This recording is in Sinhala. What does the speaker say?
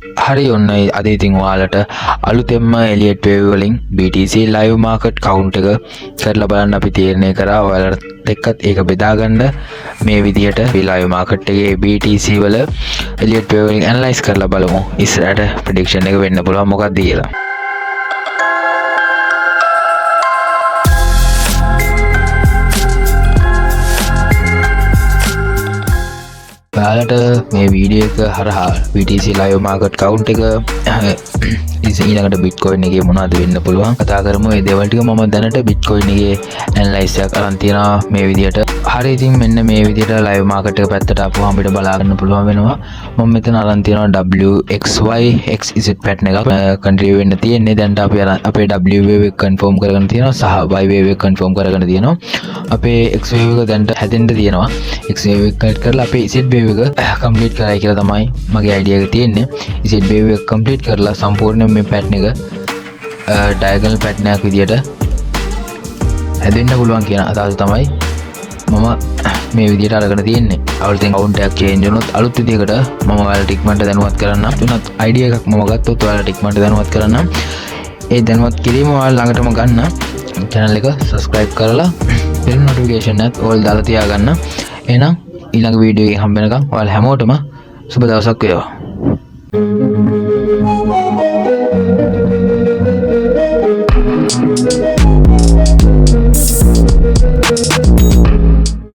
හරි ඔන්න අද ඉතින් ඔයාලට අලුතෙන්ම එලියට් වේව් වලින් BTC live market count එක කරලා බලන්න අපි තීරණය කරා ඔයාලට එක්කත් ඒක බෙදා ගන්න මේ විදිහට live market එකේ BTC වල එලියට් වේව් වලින් ඇනලයිස් කරලා බලමු ඉස්සරහට ප්‍රෙඩික්ෂන් එක වෙන්න පුළුවන් මොකක්ද කියලා. ඔයාලට මේ වීඩියෝ එක හරහා BTC live market count එක ඊළඟට Bitcoin එකේ මොනවද වෙන්න පුළුවන් කතා කරමු. ඒ දේවල් ටික මම දැනට Bitcoin එකේ ඇනලයිස් එකක් අරන් තියනවා මේ විදිහට. හරි ඉතින් මෙන්න මේ විදිහට live market එක පැත්තට ආපුවම අපිට බලා ගන්න පුළුවන් වෙනවා. මම මෙතන අරන් තියනවා WXY XZ pattern එකක් කන්ට්‍රිබියුට් වෙන්න තියෙන්නේ. දැන් අපි අපේ W wave එක කන්ෆර්ම් කරගෙන තියෙනවා සහ Y wave එක කන්ෆර්ම් කරගෙන තියෙනවා. අපේ X wave එක දැන්ට හැදෙන්න තියෙනවා. X wave එක කට් කරලා අපේ Z wave එක කම්ප්ලීට් කරයි කියලා තමයි මගේ අයිඩියා එක තියෙන්නේ. Z wave එක කම්ප්ලීට් කරලා සම්පූර්ණයෙන් මේ පැටර්න් එක ඩයගනල් පැටර්න් එකක් විදියට හැදෙන්න පුළුවන් කියන අදහස තමයි මම මේ විදියට අරගෙන තියෙන්නේ. අවුරුද්දෙන් කවුන්ට් එකක් චේන්ජ් වුණොත් අලුත් විදියකට මම ඔයාලට ඉක්මනට දැනුවත් කරන්නම්. තුනත් අයිඩියා එකක් මම ගත්තොත් ඔයාලට ඉක්මනට දැනුවත් කරන්නම්. ඒ දැනුවත් කිරීම ඔයාලා ළඟටම ගන්න channel එක subscribe කරලා bell notification එකත් ඕල් දාලා තියාගන්න. එහෙනම් ඊළඟ වීඩියෝ එකෙන් හම්බ වෙනකම් ඔයාලා හැමෝටම සුබ දවසක් වේවා.